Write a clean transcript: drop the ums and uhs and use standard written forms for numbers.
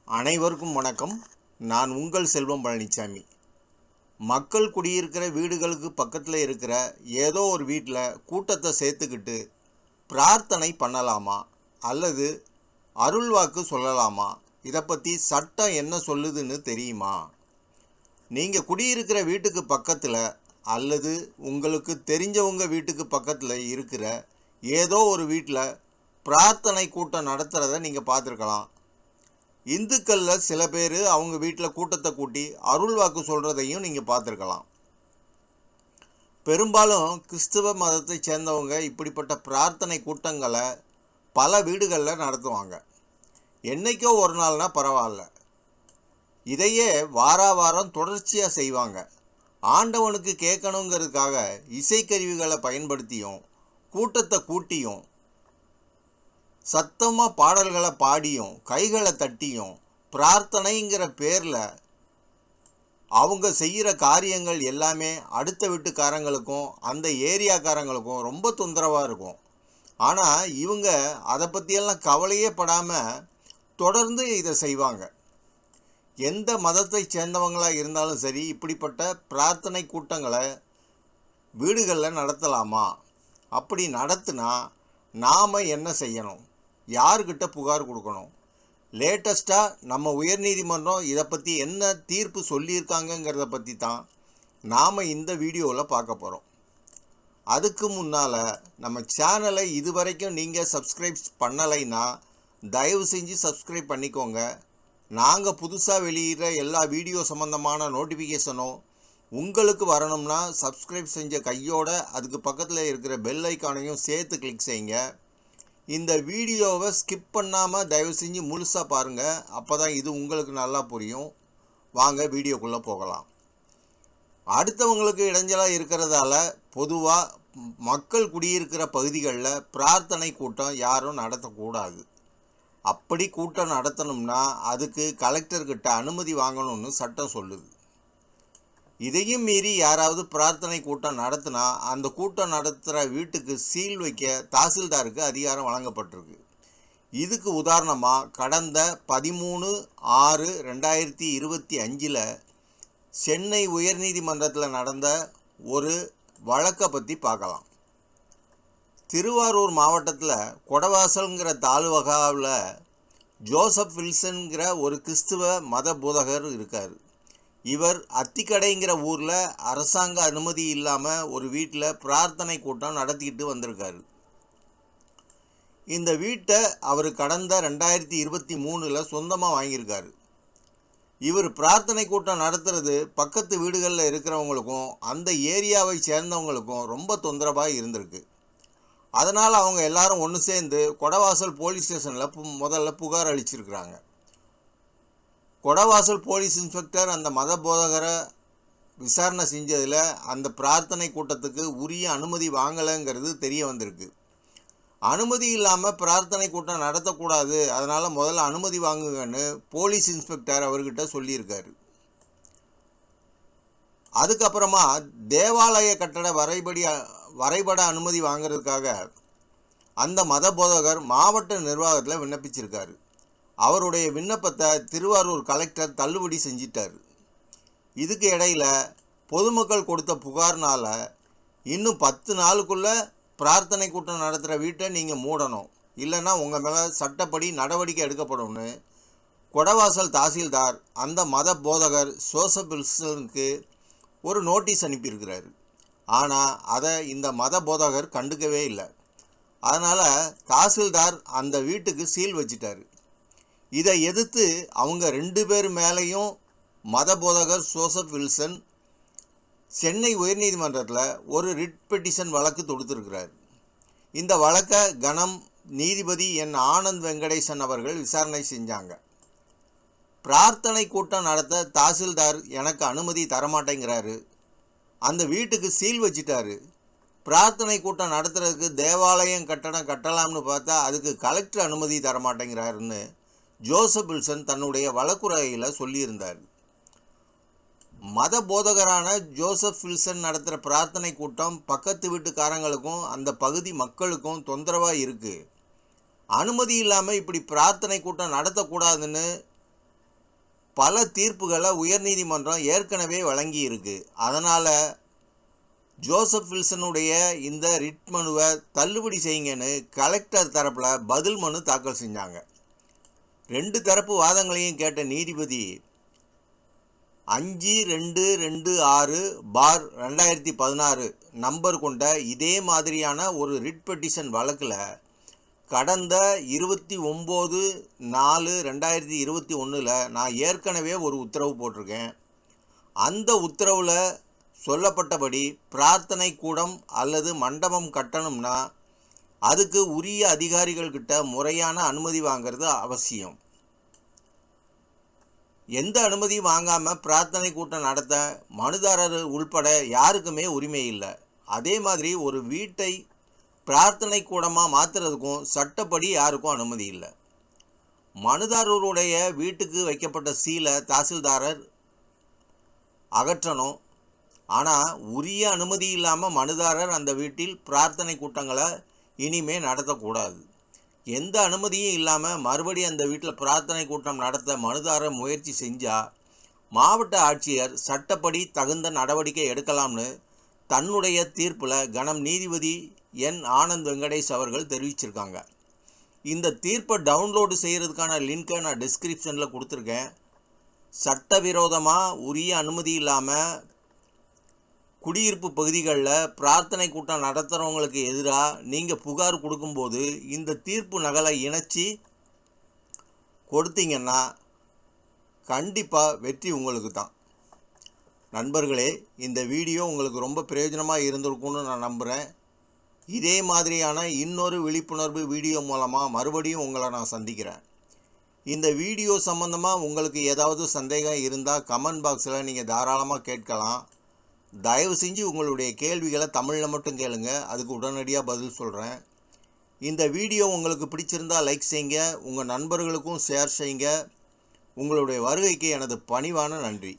அனைவருக்கும் வணக்கம். நான் உங்கள் செல்வம் பழனிசாமி. மக்கள் குடியிருக்கிற வீடுகளுக்கு பக்கத்தில் இருக்கிற ஏதோ ஒரு வீட்டில் கூட்டத்தை சேர்த்துக்கிட்டு பிரார்த்தனை பண்ணலாமா அல்லது அருள்வாக்கு சொல்லலாமா? இதை பற்றி சட்டம் என்ன சொல்லுதுன்னு தெரியுமா? நீங்கள் குடியிருக்கிற வீட்டுக்கு பக்கத்தில் அல்லது உங்களுக்கு தெரிஞ்சவங்க வீட்டுக்கு பக்கத்தில் இருக்கிற ஏதோ ஒரு வீட்டில் பிரார்த்தனை கூட்டம் நடத்துகிறத நீங்கள் பார்த்துருக்கலாம். இந்துக்களில் சில பேர் அவங்க வீட்டில் கூட்டத்தை கூட்டி அருள் வாக்கு சொல்கிறதையும் நீங்கள் பார்த்துருக்கலாம். பெரும்பாலும் கிறிஸ்தவ மதத்தை சேர்ந்தவங்க இப்படிப்பட்ட பிரார்த்தனை கூட்டங்களை பல வீடுகளில் நடத்துவாங்க. என்னைக்கோ ஒரு நாள்னா பரவாயில்ல, இதையே வாரம் தொடர்ச்சியாக செய்வாங்க. ஆண்டவனுக்கு கேட்கணுங்கிறதுக்காக இசைக்கருவிகளை பயன்படுத்தியும் கூட்டத்தை கூட்டியும் சத்தமாக பாடல்களை பாடியும் கைகளை தட்டியும் பிரார்த்தனைங்கிற பேரில் அவங்க செய்கிற காரியங்கள் எல்லாமே அடுத்த வீட்டுக்காரங்களுக்கும் அந்த ஏரியாக்காரங்களுக்கும் ரொம்ப தொந்தரவாக இருக்கும். ஆனால் இவங்க அதை பற்றியெல்லாம் கவலையே படாமல் தொடர்ந்து இதை செய்வாங்க. எந்த மதத்தை சேர்ந்தவங்களாக இருந்தாலும் சரி, இப்படிப்பட்ட பிரார்த்தனை கூட்டங்களை வீடுகளில் நடத்தலாமா? அப்படி நடத்துனா நாம் என்ன செய்யணும்? யாருக்கிட்ட புகார் கொடுக்கணும்? லேட்டஸ்ட்டாக நம்ம உயர்நீதிமன்றம் இதை பற்றி என்ன தீர்ப்பு சொல்லியிருக்காங்கங்கிறத பற்றி தான் நாம் இந்த வீடியோவில் பார்க்க போகிறோம். அதுக்கு முன்னால் நம்ம சேனலை இதுவரைக்கும் நீங்கள் சப்ஸ்கிரைப் பண்ணலைன்னா தயவு செஞ்சு சப்ஸ்கிரைப் பண்ணிக்கோங்க. நாங்கள் புதுசாக வெளியிடுற எல்லா வீடியோ சம்மந்தமான நோட்டிஃபிகேஷனும் உங்களுக்கு வரணும்னா சப்ஸ்கிரைப் செஞ்ச கையோட அதுக்கு பக்கத்தில் இருக்கிற பெல் ஐக்கானையும் சேர்த்து கிளிக் செய்யுங்க. இந்த வீடியோவை ஸ்கிப் பண்ணாமல் தயவு செஞ்சு முழுசாக பாருங்கள். அப்போ தான் இது உங்களுக்கு நல்லா புரியும். வாங்க வீடியோக்குள்ளே போகலாம். அடுத்தவங்களுக்கு இடைஞ்சலாக இருக்கிறதால பொதுவாக மக்கள் குடியிருக்கிற பகுதிகளில் பிரார்த்தனை கூட்டம் யாரும் நடத்தக்கூடாது. அப்படி கூட்டம் நடத்தணும்னா அதுக்கு கலெக்டர்கிட்ட அனுமதி வாங்கணும்னு சட்டம் சொல்லுது. இதையும் மீறி யாராவது பிரார்த்தனை கூட்டம் நடத்தினா அந்த கூட்டம் நடத்துகிற வீட்டுக்கு சீல் வைக்க தாசில்தாருக்கு அதிகாரம் வழங்கப்பட்டிருக்கு. இதுக்கு உதாரணமாக கடந்த 13/6/2025 சென்னை உயர்நீதிமன்றத்தில் நடந்த ஒரு வழக்கை பற்றி பார்க்கலாம். திருவாரூர் மாவட்டத்தில் கொடவாசல்ங்கிற தாலுவகாவில் ஜோசப் வில்சன்கிற ஒரு கிறிஸ்துவ மத போதகர் இருக்கார். இவர் அத்திக்கடைங்கிற ஊரில் அரசாங்க அனுமதி இல்லாமல் ஒரு வீட்டில் பிரார்த்தனை கூட்டம் நடத்திக்கிட்டு வந்திருக்காரு. இந்த வீட்டை அவர் கடந்த 2023 சொந்தமாக வாங்கியிருக்காரு. இவர் பிரார்த்தனை கூட்டம் நடத்துறது பக்கத்து வீடுகளில் இருக்கிறவங்களுக்கும் அந்த ஏரியாவை சேர்ந்தவங்களுக்கும் ரொம்ப தொந்தரவாக இருந்திருக்கு. அதனால் அவங்க எல்லாரும் ஒன்று சேர்ந்து கொடவாசல் போலீஸ் ஸ்டேஷனில் முதல்ல புகார் அளிச்சிருக்கிறாங்க. கொடவாசல் போலீஸ் இன்ஸ்பெக்டர் அந்த மத போதகரை விசாரணை செஞ்சதில் அந்த பிரார்த்தனை கூட்டத்துக்கு உரிய அனுமதி வாங்கலைங்கிறது தெரிய வந்திருக்கு. அனுமதி இல்லாமல் பிரார்த்தனை கூட்டம் நடத்தக்கூடாது, அதனால் முதல்ல அனுமதி வாங்குங்கன்னு போலீஸ் இன்ஸ்பெக்டர் அவர்கிட்ட சொல்லியிருக்காரு. அதுக்கப்புறமா தேவாலய கட்டட வரைபட அனுமதி வாங்கிறதுக்காக அந்த மத போதகர் மாவட்ட நிர்வாகத்தில் விண்ணப்பிச்சிருக்காரு. அவருடைய விண்ணப்பத்தை திருவாரூர் கலெக்டர் தள்ளுபடி செஞ்சிட்டார். இதுக்கு இடையில் பொதுமக்கள் கொடுத்த புகார்னால் இன்னும் 10 நாளுக்குள்ளே பிரார்த்தனை கூட்டம் நடத்துகிற வீட்டை நீங்கள் மூடணும், இல்லைன்னா உங்கள் மேலே சட்டப்படி நடவடிக்கை எடுக்கப்படும்னு கொடவாசல் தாசில்தார் அந்த மத போதகர் ஜோசப் வில்சனுக்கு ஒரு நோட்டீஸ் அனுப்பியிருக்கிறாரு. ஆனால் அதை இந்த மத போதகர் கண்டுக்கவே இல்லை. அதனால் தாசில்தார் அந்த வீட்டுக்கு சீல் வச்சிட்டாரு. இதை எதிர்த்து அவங்க 2 பேர் மேலேயும் மத போதகர் ஜோசப் வில்சன் சென்னை உயர்நீதிமன்றத்தில் ஒரு ரிட் பெட்டிஷன் வழக்கு தொடுத்திருக்கிறார். இந்த வழக்கை கணம் நீதிபதி என் ஆனந்த் வெங்கடேசன் அவர்கள் விசாரணை செஞ்சாங்க. பிரார்த்தனை கூட்டம் நடத்த தாசில்தார் எனக்கு அனுமதி தரமாட்டேங்கிறாரு, அந்த வீட்டுக்கு சீல் வச்சிட்டாரு. பிரார்த்தனை கூட்டம் நடத்துறதுக்கு தேவாலயம் கட்டடம் கட்டலாம்னு பார்த்தா அதுக்கு கலெக்டர் அனுமதி தரமாட்டேங்கிறாருன்னு ஜோசப் வில்சன் தன்னுடைய வழக்குரையில் சொல்லியிருந்தார். மத போதகரான ஜோசப் வில்சன் நடத்துகிற பிரார்த்தனை கூட்டம் பக்கத்து வீட்டுக்காரங்களுக்கும் அந்த பகுதி மக்களுக்கும் தொந்தரவாக இருக்குது. அனுமதி இல்லாமல் இப்படி பிரார்த்தனை கூட்டம் நடத்தக்கூடாதுன்னு பல தீர்ப்புகளை உயர்நீதிமன்றம் ஏற்கனவே வழங்கி இருக்கு. அதனால் ஜோசப் வில்சனுடைய இந்த ரிட் மனுவை தள்ளுபடி செய்யுங்கன்னு கலெக்டர் தரப்பில் பதில் மனு தாக்கல் செஞ்சாங்க. 2 தரப்பு வாதங்களையும் கேட்ட நீதிபதி 5226/2016 நம்பர் கொண்ட இதே மாதிரியான ஒரு ரிட் பெட்டிஷன் வழக்கில் கடந்த 29/4/2021 நான் ஏற்கனவே ஒரு உத்தரவு போட்டிருக்கேன். அந்த உத்தரவில் சொல்லப்பட்டபடி பிரார்த்தனை கூடம் அல்லது மண்டபம் கட்டணும்னா அதுக்கு உரிய அதிகாரிகள்கிட்ட முறையான அனுமதி வாங்கிறது அவசியம். எந்த அனுமதி வாங்காமல் பிரார்த்தனை கூட்டம் நடத்த மனுதாரர் உள்பட யாருக்குமே உரிமை இல்லை. அதே மாதிரி ஒரு வீட்டை பிரார்த்தனை கூடமாக மாற்றுறதுக்கும் சட்டப்படி யாருக்கும் அனுமதி இல்லை. மனுதாரருடைய வீட்டுக்கு வைக்கப்பட்ட சீலை தாசில்தாரர் அகற்றணும். ஆனால் உரிய அனுமதி இல்லாமல் மனுதாரர் அந்த வீட்டில் பிரார்த்தனை கூட்டங்களை இனிமே நடத்தக்கூடாது. எந்த அனுமதியும் இல்லாமல் மறுபடியும் அந்த வீட்டில் பிரார்த்தனை கூட்டம் நடத்த மனுதாரர் முயற்சி செஞ்சால் மாவட்ட ஆட்சியர் சட்டப்படி தகுந்த நடவடிக்கை எடுக்கலாம்னு தன்னுடைய தீர்ப்பில் கனம் நீதிபதி என் ஆனந்த் வெங்கடேஷ் அவர்கள் தெரிவிச்சிருக்காங்க. இந்த தீர்ப்பை டவுன்லோடு செய்கிறதுக்கான லிங்கை நான் டிஸ்கிரிப்ஷனில் கொடுத்துருக்கேன். சட்டவிரோதமாக உரிய அனுமதி இல்லாமல் குடியிருப்பு பகுதிகளில் பிரார்த்தனை கூட்டம் நடத்துகிறவங்களுக்கு எதிராக நீங்கள் புகார் கொடுக்கும்போது இந்த தீர்ப்பு நகலை இணைச்சி கொடுத்தீங்கன்னா கண்டிப்பாக வெற்றி உங்களுக்கு தான். நண்பர்களே, இந்த வீடியோ உங்களுக்கு ரொம்ப பிரயோஜனமாக இருந்திருக்கும்னு நான் நம்புகிறேன். இதே மாதிரியான இன்னொரு விழிப்புணர்வு வீடியோ மூலமாக மறுபடியும் உங்களை நான் சந்திக்கிறேன். இந்த வீடியோ சம்மந்தமாக உங்களுக்கு ஏதாவது சந்தேகம் இருந்தால் கமெண்ட் பாக்ஸில் நீங்கள் தாராளமாக கேட்கலாம். தயவு செஞ்சு உங்களுடைய கேள்விகளை தமிழில் மட்டும் கேளுங்க, அதுக்கு உடனடியாக பதில் சொல்கிறேன். இந்த வீடியோ உங்களுக்கு பிடிச்சிருந்தால் லைக் செய்யுங்க, உங்கள் நண்பர்களுக்கும் ஷேர் செய்யுங்க. உங்களுடைய வருகைக்கு எனது பணிவான நன்றி.